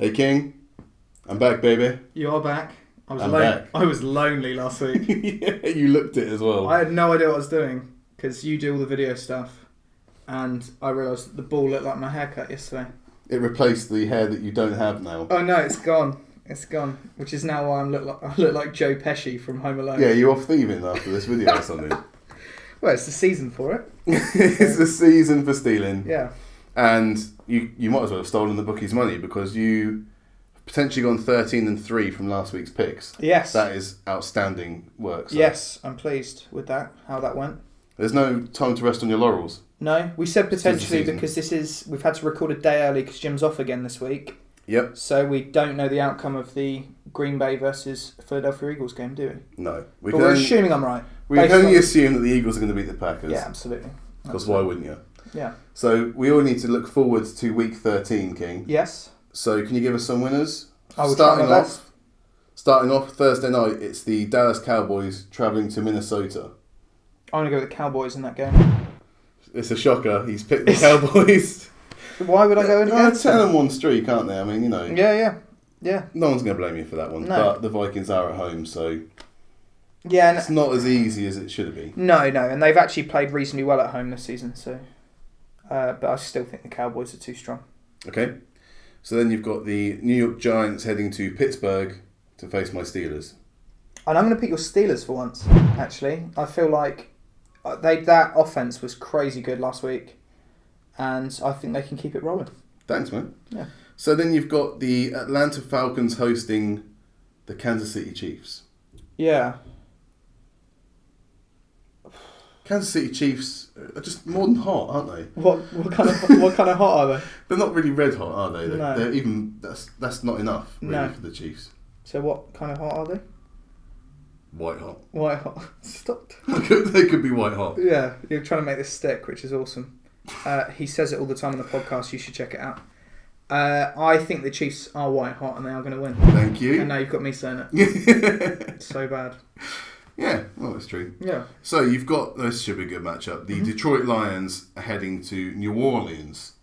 Hey King, I'm back, baby. You are back. I'm back. I was lonely last week. Yeah, you looked it as well. I had no idea what I was doing because you do all the video stuff, and I realised that the ball looked like my haircut yesterday. It replaced the hair that you don't have now. Oh no, it's gone. It's gone. Which is now why I look like Joe Pesci from Home Alone. Yeah, you're off thieving after this video or something. Well, it's the season for it. It's the season for stealing. Yeah. And you might as well have stolen the bookie's money because you potentially gone 13-3 from last week's picks. Yes. That is outstanding work. So. Yes, I'm pleased with that. How that went. There's no time to rest on your laurels. No, we said potentially season. because we've had to record a day early because Jim's off again this week. Yep. So we don't know the outcome of the Green Bay versus Philadelphia Eagles game, do we? No. But we're assuming I'm right. We can only assume that the Eagles are going to beat the Packers. Yeah, absolutely. Because why wouldn't you? Yeah. So we all need to look forward to week 13, King. Yes. So can you give us some winners? I will try my best. Starting off Thursday night, it's the Dallas Cowboys travelling to Minnesota. I'm going to go with the Cowboys in that game. It's a shocker. He's picked the Cowboys. Why would I go against them? 10-1 streak, aren't they? I mean, you know. Yeah. No one's going to blame you for that one. No. But the Vikings are at home, so yeah, it's not as easy as it should be. No, and they've actually played reasonably well at home this season. So, but I still think the Cowboys are too strong. Okay. So then you've got the New York Giants heading to Pittsburgh to face my Steelers. And I'm going to pick your Steelers for once. Actually, I feel like that offense was crazy good last week, and I think they can keep it rolling. Thanks, man. Yeah. So then you've got the Atlanta Falcons hosting the Kansas City Chiefs. Yeah. Kansas City Chiefs are just more than hot, aren't they? What kind of hot are they? They're not really red hot, are they? No. They're even that's not enough really No. for the Chiefs. So what kind of hot are they? White hot. White hot. Stop. They could be white hot. Yeah, you're trying to make this stick, which is awesome. He says it all the time on the podcast. You should check it out. I think the Chiefs are white hot and they are going to win. Thank you. And now you've got me saying it. It's so bad. Yeah, well, that's true. Yeah. So you've got, this should be a good matchup. The Detroit Lions are heading to New Orleans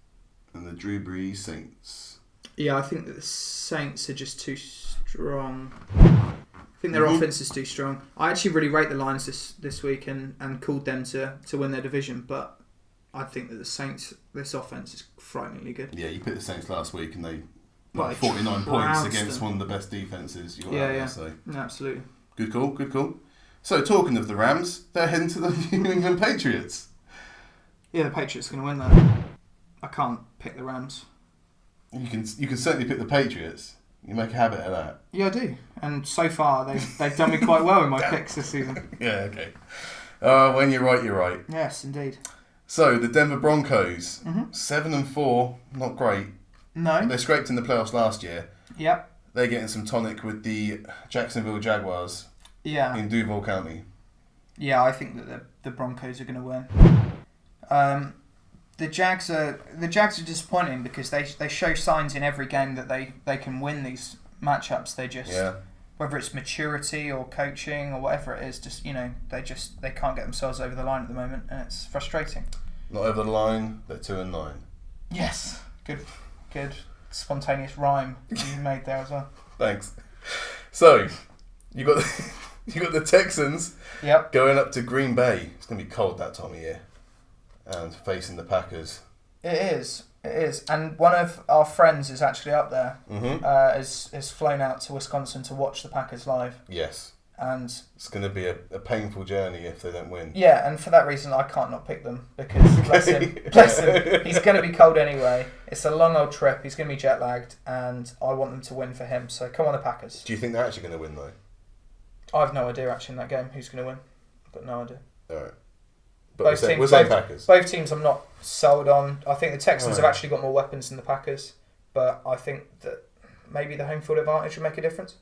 and the Drew Brees Saints. Yeah, I think that the Saints are just too strong. I think their offense is too strong. I actually really rate the Lions this week and called them to win their division, but I think that the Saints, this offense is frighteningly good. Yeah, you picked the Saints last week and they Well, 49 points against them. one of the best defences you got out Yeah. there. So. No, absolutely. Good call. So talking of the Rams, they're heading to the New England Patriots. Yeah, the Patriots are going to win that. I can't pick the Rams. You can certainly pick the Patriots. You make a habit of that. Yeah, I do. And so far, they've done me quite well in my picks this season. Yeah, okay. When you're right, you're right. Yes, indeed. So the Denver Broncos, 7-4, not great. No. They scraped in the playoffs last year. Yep. They're getting some tonic with the Jacksonville Jaguars Yeah. in Duval County. Yeah, I think that the Broncos are going to win. The Jags are disappointing because they show signs in every game that they can win these matchups. They just whether it's maturity or coaching or whatever it is, just they can't get themselves over the line at the moment, and it's frustrating. Not over the line. They're 2-9. Yes, good spontaneous rhyme you made there as well. Thanks. So you got the Texans. Yep. Going up to Green Bay. It's going to be cold that time of year. And facing the Packers. It is. And one of our friends is actually up there. Has flown out to Wisconsin to watch the Packers live. Yes. And it's going to be a painful journey if they don't win. Yeah, and for that reason I can't not pick them because bless him. He's going to be cold anyway. It's a long old trip. He's going to be jet lagged and I want them to win for him. So come on the Packers. Do you think they're actually going to win though? I have no idea actually in that game who's going to win. I've got no idea. Alright. But we're saying Packers. Both teams I'm not sold on. I think the Texans have actually got more weapons than the Packers, but I think that maybe the home field advantage will make a difference.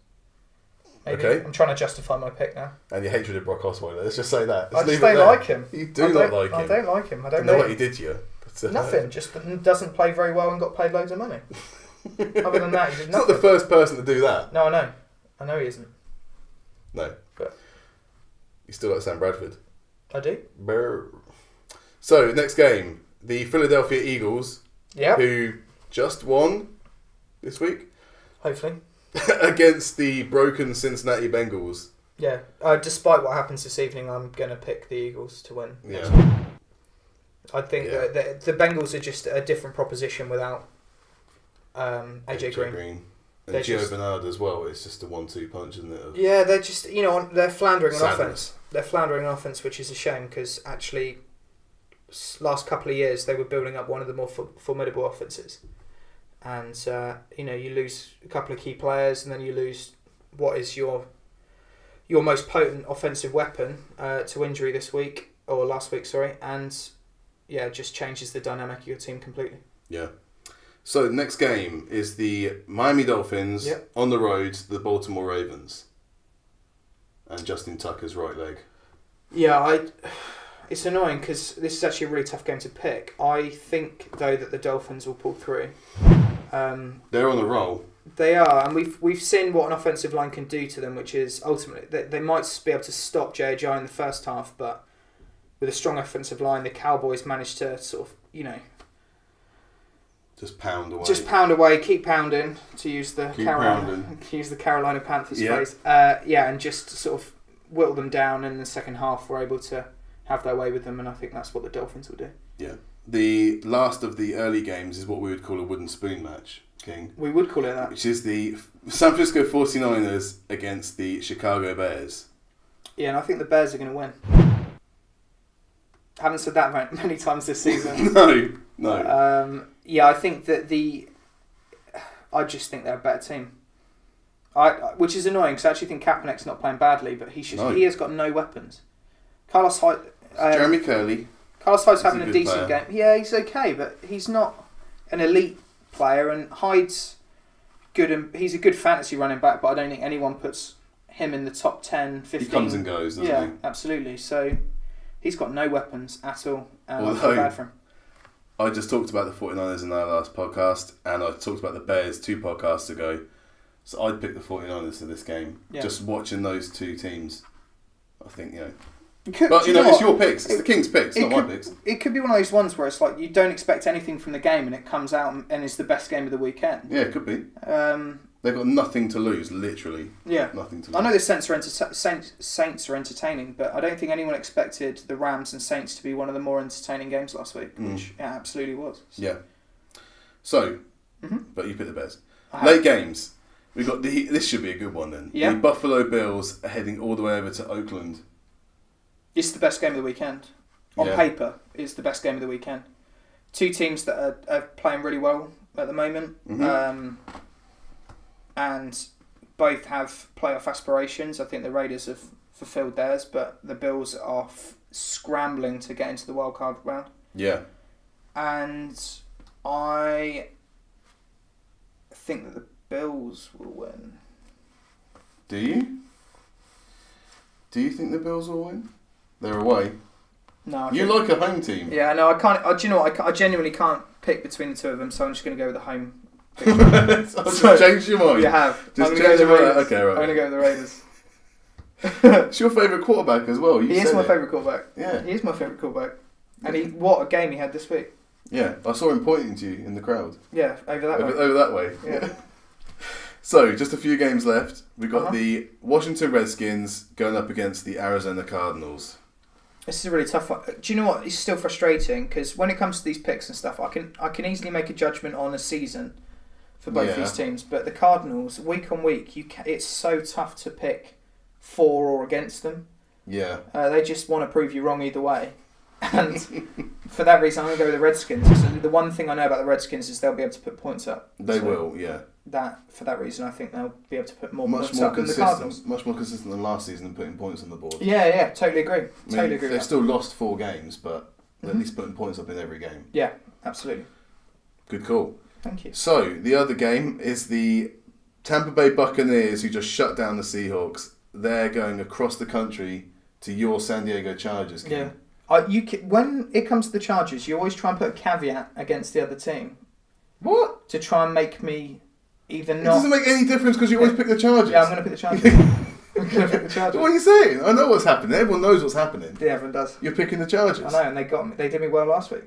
Maybe. Okay. I'm trying to justify my pick now. And your hatred of Brock Osweiler. Let's just say that. I just don't like him. You do not like him. I don't like him. I don't know know what he did to you. Nothing. Just doesn't play very well and got paid loads of money. Other than that, he did nothing. He's not the first person to do that. No, I know. I know he isn't. No. But you still like Sam Bradford. I do. Brr. So, next game. The Philadelphia Eagles, Yep. who just won this week, Hopefully. against the broken Cincinnati Bengals. Yeah. Despite what happens this evening, I'm going to pick the Eagles to win. Yeah. I think that the Bengals are just a different proposition without AJ Green. And Gio Bernard as well. It's just a 1-2 punch, isn't it? Yeah, they're just, they're floundering on offense. They're floundering on offense, which is a shame because actually, last couple of years they were building up one of the more formidable offenses. And you lose a couple of key players, and then you lose what is your most potent offensive weapon to injury this week or last week, sorry, and it just changes the dynamic of your team completely. Yeah. So next game is the Miami Dolphins on the road to the Baltimore Ravens, and Justin Tucker's right leg. Yeah, it's annoying because this is actually a really tough game to pick. I think though that the Dolphins will pull through. They're on the roll. They are, and we've seen what an offensive line can do to them, which is ultimately they might be able to stop J.J. in the first half, but with a strong offensive line, the Cowboys managed to sort of just pound away. Just pound away, keep pounding, to use the Carolina Panthers phrase. And just sort of whittle them down, and in the second half we're able to have their way with them, and I think that's what the Dolphins will do. Yeah. The last of the early games is what we would call a wooden spoon match, King. We would call it that. Which is the San Francisco 49ers against the Chicago Bears. Yeah, and I think the Bears are going to win. I haven't said that many times this season. No. I think that I just think they're a better team. Which is annoying because I actually think Kaepernick's not playing badly, but he has got no weapons. Carlos Hyde... Jeremy Curley. Carlos Hyde's having a decent game. Yeah, he's okay, but he's not an elite player, and Hyde's good, and he's a good fantasy running back, but I don't think anyone puts him in the top 10, 15. He comes and goes, doesn't he? Yeah, absolutely. So he's got no weapons at all, and I feel bad for him. I just talked about the 49ers in our last podcast, and I talked about the Bears 2 podcasts ago, so I'd pick the 49ers for this game. Yeah. Just watching those two teams, I think, But it's your picks. It's the King's picks, not my picks. It could be one of those ones where it's like you don't expect anything from the game, and it comes out and is the best game of the weekend. Yeah, it could be. They've got nothing to lose, literally. Yeah, nothing to lose. I know the Saints are entertaining, but I don't think anyone expected the Rams and Saints to be one of the more entertaining games last week, which it absolutely was. Yeah. So, but you picked the Bears. Late games. We got this should be a good one then. Yeah. The Buffalo Bills are heading all the way over to Oakland. It's the best game of the weekend. On paper, it's the best game of the weekend. Two teams that are playing really well at the moment. And both have playoff aspirations. I think the Raiders have fulfilled theirs, but the Bills are scrambling to get into the wild card round. Yeah. And I think that the Bills will win. Do you? Do you think the Bills will win? They're away. No. You like a home team. Yeah, no, I can't. Do you know what? I genuinely can't pick between the two of them, so I'm just going to go with the home. So change your mind. You have. Just change your mind. Okay, right. I'm going to go with the Raiders. It's your favourite quarterback as well. He is my favourite quarterback. Yeah. He is my favourite quarterback. And what a game he had this week. Yeah, I saw him pointing to you in the crowd. Yeah, over that way. Over that way. Yeah. So, just a few games left. We've got the Washington Redskins going up against the Arizona Cardinals. This is a really tough one. Do you know what? It's still frustrating because when it comes to these picks and stuff, I can easily make a judgment on a season for both these teams. But the Cardinals, week on week, it's so tough to pick for or against them. Yeah. They just want to prove you wrong either way. And for that reason, I'm going to go with the Redskins. So the one thing I know about the Redskins is they'll be able to put points up. They will, yeah. For that reason, I think they'll be able to put more points up than the Cardinals. Much more consistent than last season in putting points on the board. Yeah, totally agree. Totally agree. They've still lost 4 games, but they're at least putting points up in every game. Yeah, absolutely. Good call. Thank you. So, the other game is the Tampa Bay Buccaneers, who just shut down the Seahawks. They're going across the country to your San Diego Chargers. King. Yeah. When it comes to the Chargers, you always try and put a caveat against the other team. What? To try and make me either not... It doesn't make any difference because you always pick the Chargers. Yeah, I'm going to pick the Chargers. I'm going to pick the Chargers. What are you saying? I know what's happening. Everyone knows what's happening. Yeah, everyone does. You're picking the Chargers. I know, and they did me well last week.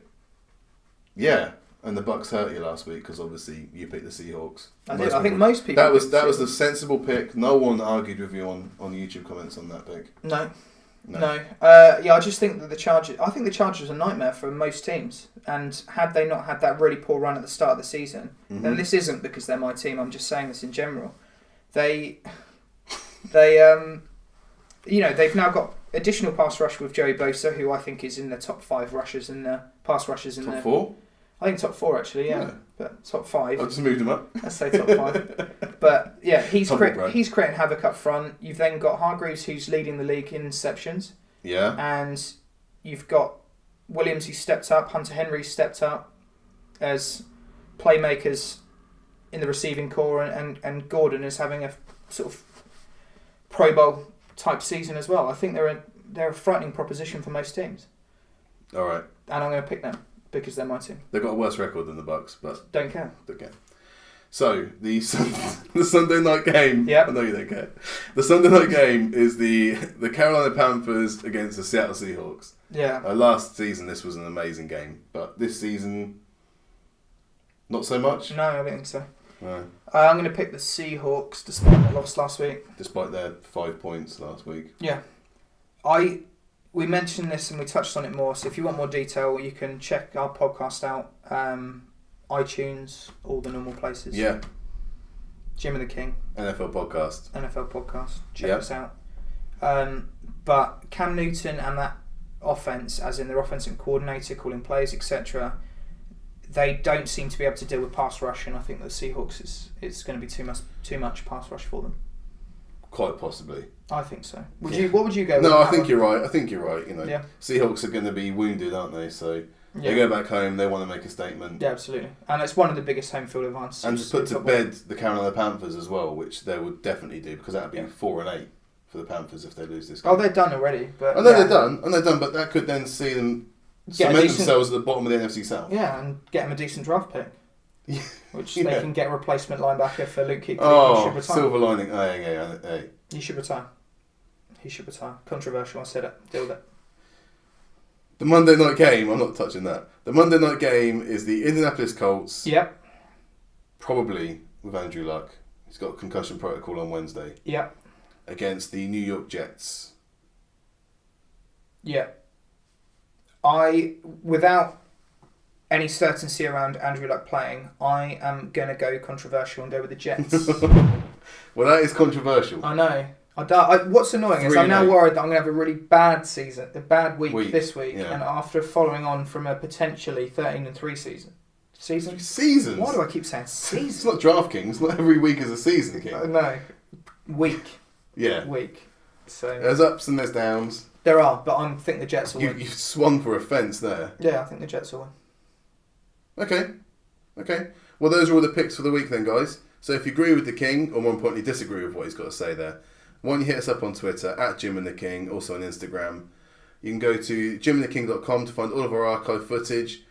Yeah. And the Bucks hurt you last week because obviously you picked the Seahawks. I think most people. That was the sensible pick. No one argued with you on YouTube comments on that pick. No. I just think that the Chargers. I think the Chargers are a nightmare for most teams. And had they not had that really poor run at the start of the season, then this isn't because they're my team. I'm just saying this in general. They've now got additional pass rush with Joey Bosa, who I think is in the top 5 rushers in the pass rushers in top 4. I think top 4 actually, yeah. But top 5. I just moved him up. Let's say top 5. But yeah, he's creating havoc up front. You've then got Hargreaves, who's leading the league in interceptions. Yeah. And you've got Williams, who stepped up. Hunter Henry stepped up as playmakers in the receiving core, and Gordon is having a sort of Pro Bowl type season as well. I think they're a frightening proposition for most teams. All right. And I'm going to pick them because they're my team. They've got a worse record than the Bucks, but don't care. So the Sunday night game. Yep. I know you don't care. The Sunday night game is the Carolina Panthers against the Seattle Seahawks. Yeah. Last season this was an amazing game, but this season not so much. No, I don't think so. No. I'm going to pick the Seahawks despite they lost last week. Despite their 5 points last week. Yeah. We mentioned this and we touched on it more, so if you want more detail, you can check our podcast out. iTunes, all the normal places. Yeah. Jim and the King. NFL podcast. Check us out. But Cam Newton and that offense, as in their offensive coordinator, calling plays, etc., they don't seem to be able to deal with pass rush, and I think the Seahawks it's going to be too much pass rush for them. Quite possibly. I think so. What would you go with? No, I think you're right. Yeah. Seahawks are going to be wounded, aren't they? So they go back home, they want to make a statement. Yeah, absolutely. And it's one of the biggest home field advantages. And to put to bed the Carolina Panthers as well, which they would definitely do, because that would be 4-8 for the Panthers if they lose this game. Oh, they're done already. But I know they're done, but that could then see them cement themselves at the bottom of the NFC South. Yeah, and get them a decent draft pick. Which they can get a replacement linebacker for Luke Kuechly. Oh, silver lining. Hey. He should retire. Controversial, I said it. Deal with it. The Monday night game, I'm not touching that. The Monday night game is the Indianapolis Colts. Yep. Probably with Andrew Luck. He's got a concussion protocol on Wednesday. Yep. Against the New York Jets. Yeah. Without any certainty around Andrew Luck playing, I am going to go controversial and go with the Jets. Well, that is controversial. I know. What's annoying is I'm now worried that I'm going to have a really bad week this week, and after following on from a potentially 13-3 season. Seasons? Why do I keep saying season? It's not DraftKings. Not every week is a season, King. No. Week. Yeah. Week. So there's ups and there's downs. There are, but I think the Jets will win. You've swung for a fence there. Yeah, I think the Jets will win. Okay. Well, those are all the picks for the week then, guys. So if you agree with the King, or more importantly, disagree with what he's got to say there, why don't you hit us up on Twitter, at Jim and the King, also on Instagram. You can go to jimandtheking.com to find all of our archive footage.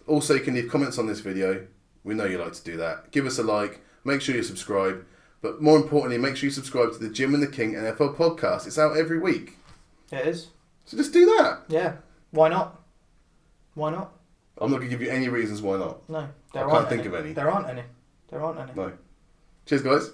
Also, you can leave comments on this video. We know you like to do that. Give us a like. Make sure you subscribe. But more importantly, make sure you subscribe to the Jim and the King NFL podcast. It's out every week. It is. So just do that. Yeah. Why not? I'm not going to give you any reasons why not. No. I can't think of any. There aren't any. No. Cheers, guys.